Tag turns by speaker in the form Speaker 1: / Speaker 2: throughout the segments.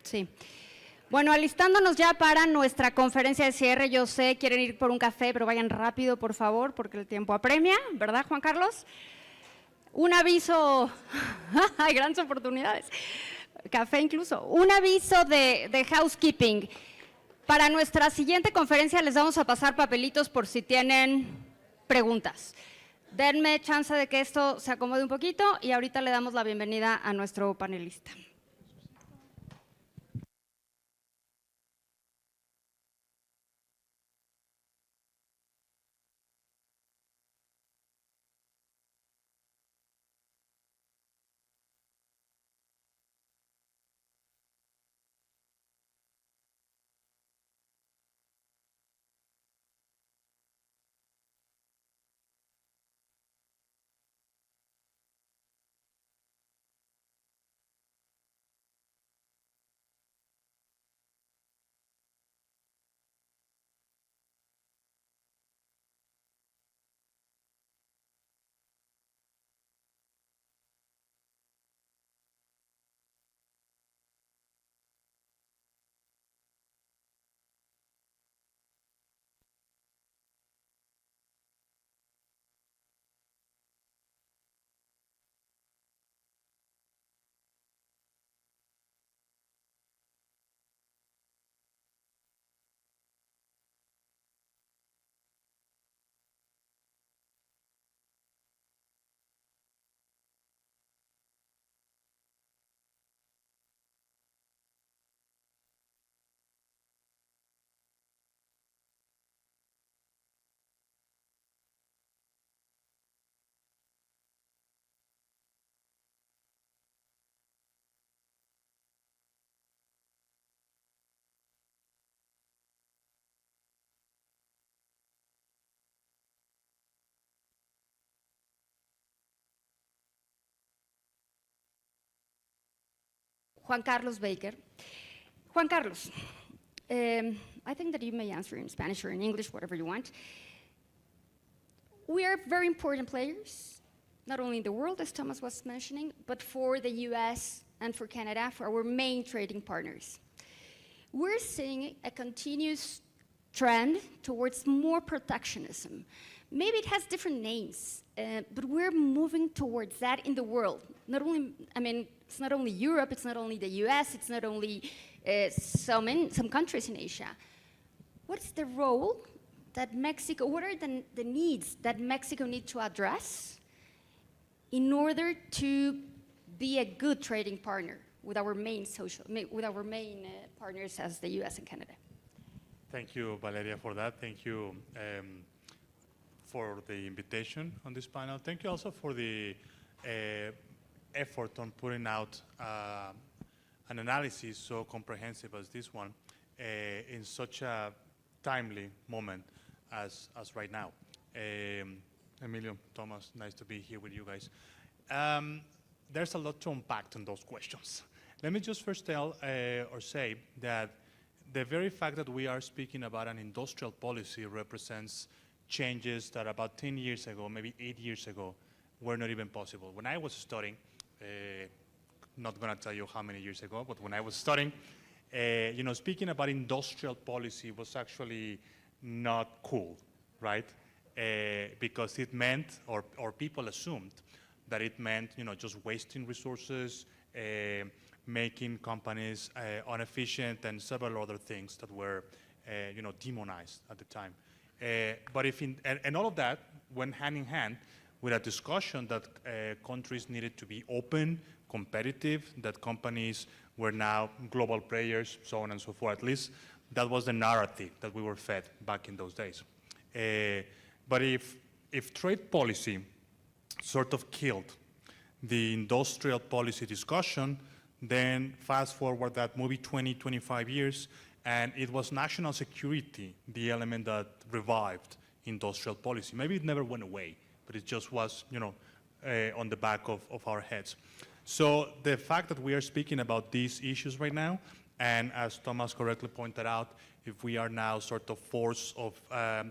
Speaker 1: Sí. Bueno, alistándonos ya para nuestra conferencia de cierre, yo sé, quieren ir por un café, pero vayan rápido, por favor, porque el tiempo apremia, ¿verdad, Juan Carlos? Un aviso, hay grandes oportunidades, café incluso, un aviso de housekeeping. Para nuestra siguiente conferencia les vamos a pasar papelitos por si tienen preguntas. Denme chance de que esto se acomode un poquito y ahorita le damos la bienvenida a nuestro panelista. Juan Carlos Baker. Juan Carlos, I think that you may answer in Spanish or in English, whatever you want. We are very important players, not only in the world, as Thomas was mentioning, but for the US and for Canada, for our main trading partners. We're seeing a continuous trend towards more protectionism. Maybe it has different names, but we're moving towards that in the world. Not only, I mean, it's not only Europe, it's not only the US, it's not only some countries in Asia. What's the role that Mexico, what are the needs that Mexico needs to address in order to be a good trading partner with our main partners as the US and Canada?
Speaker 2: Thank you, Valeria, for that. Thank you for the invitation on this panel. Thank you also for the effort on putting out an analysis so comprehensive as this one in such a timely moment as right now. Emilio, Thomas, nice to be here with you guys. There's a lot to unpack in those questions. Let me just first tell or say that the very fact that we are speaking about an industrial policy represents changes that about 10 years ago, maybe 8 years ago, were not even possible. When I was studying, not gonna tell you how many years ago, but when I was studying, speaking about industrial policy was actually not cool, right? Because it meant, or people assumed, that it meant, just wasting resources, making companies inefficient, and several other things that were, demonized at the time. But and all of that went hand in hand with a discussion that countries needed to be open, competitive, that companies were now global players, so on and so forth. At least that was the narrative that we were fed back in those days. But if trade policy sort of killed the industrial policy discussion, then fast forward that maybe 20, 25 years, and it was national security, the element that revived industrial policy. Maybe it never went away, but it just was, on the back of our heads. So the fact that we are speaking about these issues right now, and as Thomas correctly pointed out, if we are now sort of forced of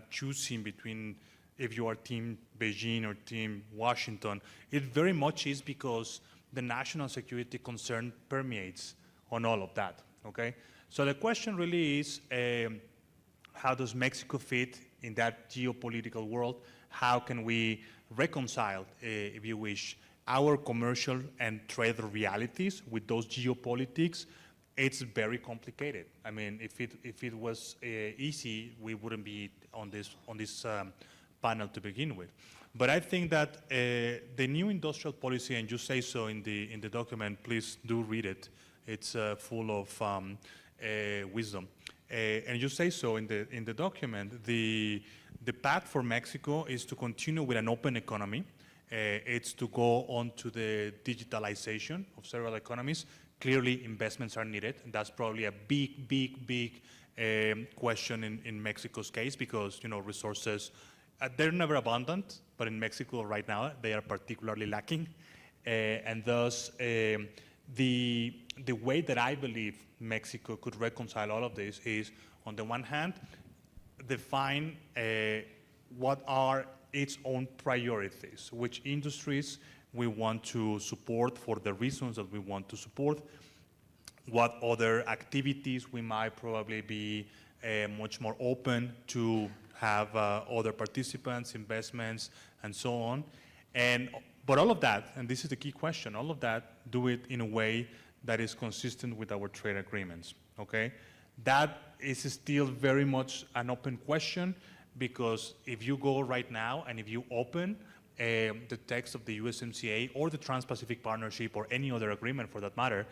Speaker 2: choosing between if you are team Beijing or team Washington, it very much is because the national security concern permeates on all of that, okay? So the question really is, how does Mexico fit in that geopolitical world? How can we reconcile, if you wish, our commercial and trade realities with those geopolitics? It's very complicated. I mean, if it was easy, we wouldn't be on this panel to begin with. But I think that the new industrial policy, and you say so in the document, please do read it. It's full of wisdom. And you say so in the document. The path for Mexico is to continue with an open economy. It's to go on to the digitalization of several economies. Clearly, investments are needed. That's probably a big question in Mexico's case, because resources, they're never abundant, but in Mexico right now they are particularly lacking, and thus the way that I believe Mexico could reconcile all of this is, on the one hand, define what are its own priorities, which industries we want to support for the reasons that we want to support, what other activities we might probably be much more open to have other participants, investments, and so on. But all of that, and this is the key question, all of that, do it in a way that is consistent with our trade agreements, okay? That is still very much an open question, because if you go right now and if you open the text of the USMCA or the Trans-Pacific Partnership or any other agreement for that matter,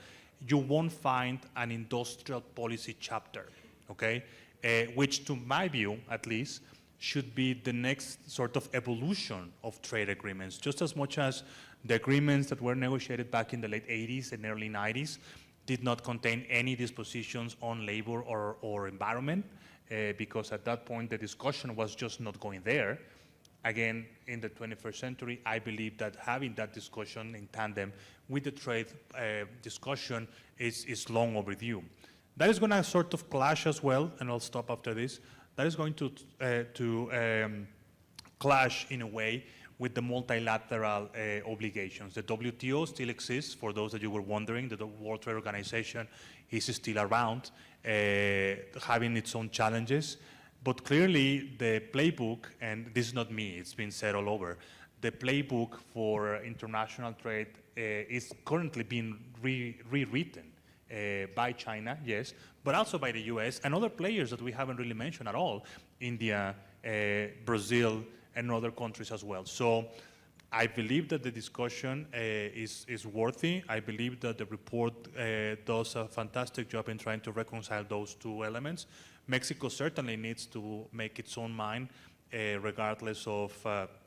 Speaker 2: you won't find an industrial policy chapter, okay? Which, to my view, at least, should be the next sort of evolution of trade agreements, just as much as the agreements that were negotiated back in the late 80s and early 90s did not contain any dispositions on labor or environment, because at that point the discussion was just not going there. Again, in the 21st century, I believe that having that discussion in tandem with the trade discussion is long overdue. That is going to sort of clash as well, and I'll stop after this. That is going to clash in a way with the multilateral obligations. The WTO still exists, for those that you were wondering. The World Trade Organization is still around, having its own challenges. But clearly, the playbook, and this is not me, it's been said all over, the playbook for international trade is currently being rewritten by China, yes, but also by the US and other players that we haven't really mentioned at all, India, Brazil, and other countries as well. So I believe that the discussion is worthy. I believe that the report does a fantastic job in trying to reconcile those two elements. Mexico certainly needs to make its own mind, regardless of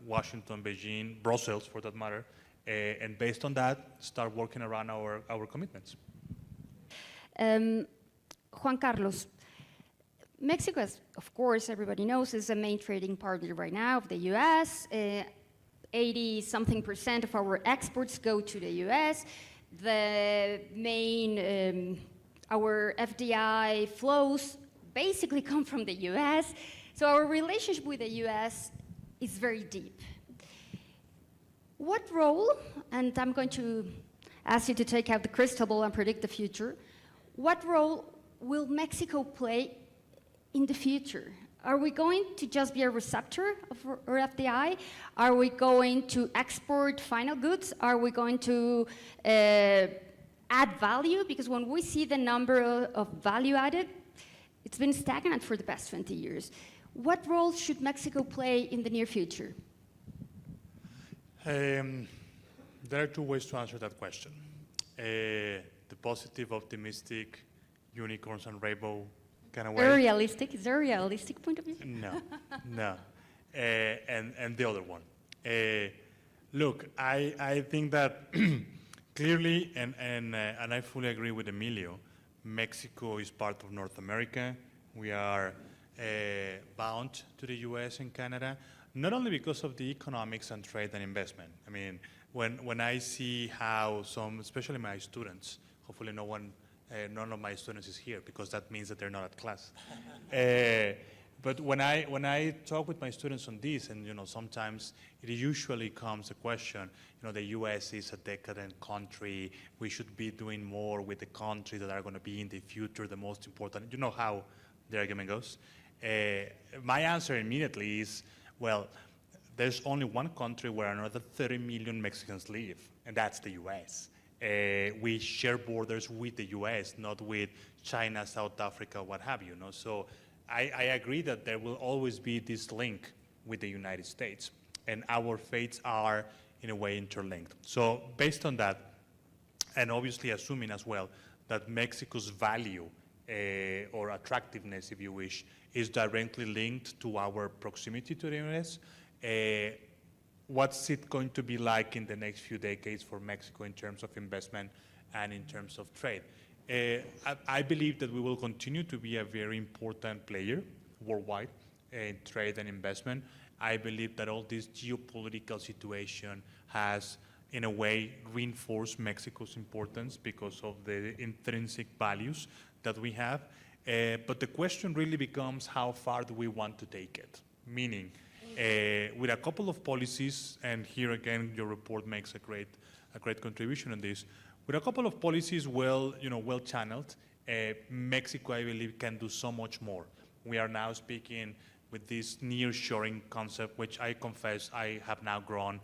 Speaker 2: Washington, Beijing, Brussels for that matter, and based on that, start working around our commitments.
Speaker 1: Juan Carlos, Mexico, as of course everybody knows, is a main trading partner right now of the US. 80-something% of our exports go to the US. The main, our FDI flows basically come from the US. So our relationship with the US is very deep. What role, and I'm going to ask you to take out the crystal ball and predict the future, what role will Mexico play in the future? Are we going to just be a receptor of our FDI? Are we going to export final goods? Are we going to add value? Because when we see the number of value added, it's been stagnant for the past 20 years. What role should Mexico play in the near future?
Speaker 2: There are two ways to answer that question. The positive, optimistic, unicorns and rainbow kind of way.
Speaker 1: Very realistic. Is there a realistic point of view?
Speaker 2: No, no. And the other one. Look, I think that clearly, and I fully agree with Emilio, Mexico is part of North America. We are bound to the US and Canada, not only because of the economics and trade and investment. I mean, when I see how some, especially my students, hopefully none of my students is here, because that means that they're not at class. But when I talk with my students on this, and sometimes it usually comes a question, the U.S. is a decadent country. We should be doing more with the countries that are going to be in the future the most important. You know how the argument goes. My answer immediately is, well, there's only one country where another 30 million Mexicans live, and that's the U.S. We share borders with the U.S., not with China, South Africa, what have you. So I agree that there will always be this link with the United States, and our fates are, in a way, interlinked. So based on that, and obviously assuming as well that Mexico's value or attractiveness, if you wish, is directly linked to our proximity to the U.S., what's it going to be like in the next few decades for Mexico in terms of investment and in terms of trade? I believe that we will continue to be a very important player worldwide in trade and investment. I believe that all this geopolitical situation has, in a way, reinforced Mexico's importance because of the intrinsic values that we have. But the question really becomes, how far do we want to take it? Meaning, with a couple of policies, and here again, your report makes a great contribution on this. With a couple of policies well channeled, Mexico, I believe, can do so much more. We are now speaking with this nearshoring concept, which I confess I have now grown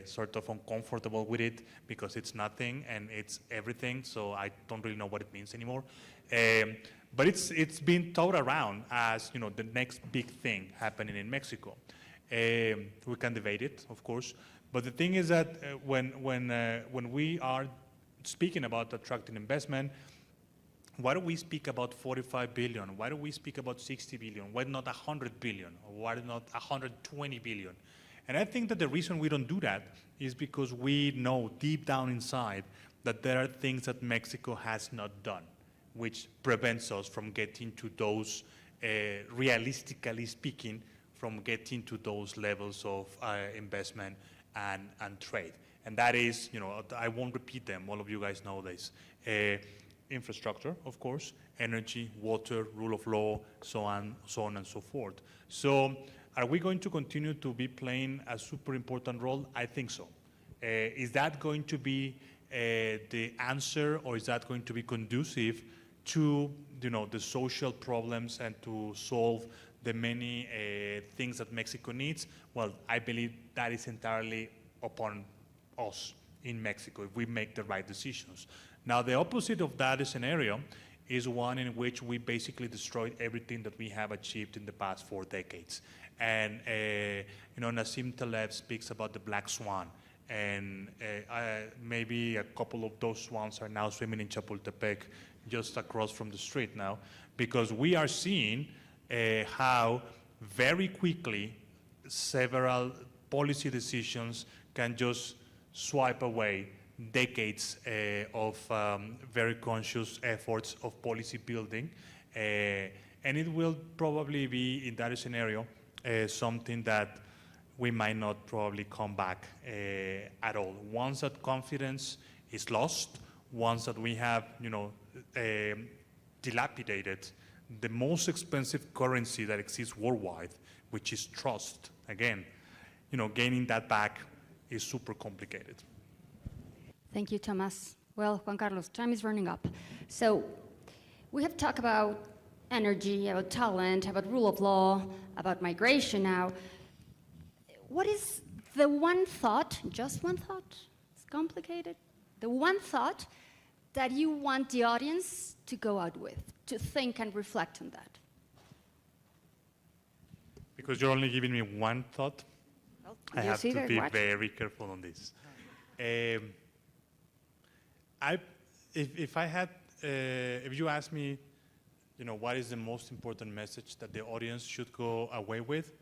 Speaker 2: sort of uncomfortable with it because it's nothing and it's everything, so I don't really know what it means anymore. But it's been thought around as the next big thing happening in Mexico. We can debate it, of course, but the thing is that when we are speaking about attracting investment, why do we speak about 45 billion? Why do we speak about 60 billion? Why not 100 billion? Or why not 120 billion? And I think that the reason we don't do that is because we know deep down inside that there are things that Mexico has not done, which prevents us from getting to those, realistically speaking, from getting to those levels of investment and trade. And that is, I won't repeat them, all of you guys know this. Infrastructure, of course, energy, water, rule of law, so on and so forth. So are we going to continue to be playing a super important role? I think so. Is that going to be the answer, or is that going to be conducive to the social problems and to solve the many things that Mexico needs? Well, I believe that is entirely upon us in Mexico if we make the right decisions. Now, the opposite of that scenario is one in which we basically destroyed everything that we have achieved in the past 4 decades. And Nassim Taleb speaks about the black swan, and maybe a couple of those swans are now swimming in Chapultepec, just across from the street now, because we are seeing how very quickly several policy decisions can just swipe away decades of very conscious efforts of policy building. And it will probably be, in that scenario, something that we might not probably come back at all. Once that confidence is lost, once that we have, dilapidated the most expensive currency that exists worldwide, which is trust, again, gaining that back is super complicated.
Speaker 1: Thank you, Thomas. Well, Juan Carlos, time is running up. So we have talked about energy, about talent, about rule of law, about migration now. What is the one thought, just one thought, it's complicated, the one thought that you want the audience to go out with, to think and reflect on that?
Speaker 2: Because you're only giving me one thought,
Speaker 1: Well,
Speaker 2: I have to be very careful on this. If you ask me, what is the most important message that the audience should go away with,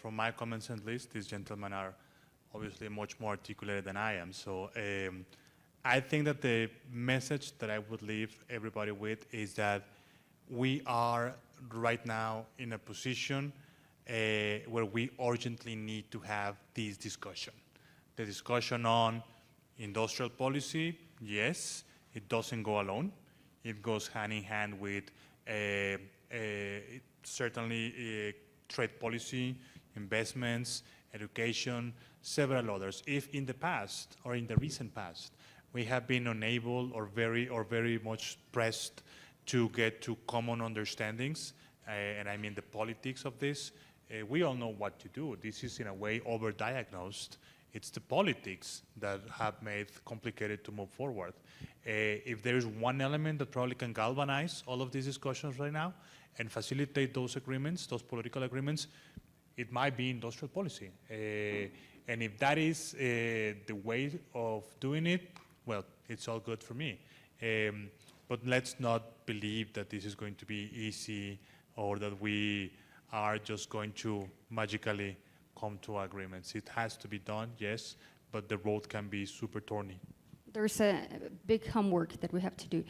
Speaker 2: from my comments at least, these gentlemen are obviously much more articulated than I am. So I think that the message that I would leave everybody with is that we are right now in a position where we urgently need to have this discussion. The discussion on industrial policy, yes, it doesn't go alone. It goes hand in hand with certainly trade policy, investments, education, several others. If in the past or in the recent past we have been unable or very much pressed to get to common understandings, and I mean the politics of this, we all know what to do. This is in a way overdiagnosed. It's the politics that have made complicated to move forward. If there is one element that probably can galvanize all of these discussions right now and facilitate those agreements, those political agreements, it might be industrial policy. And if that is the way of doing it, well, it's all good for me. But let's not believe that this is going to be easy or that we are just going to magically come to agreements. It has to be done, yes, but the road can be super thorny.
Speaker 1: There's a big homework that we have to do.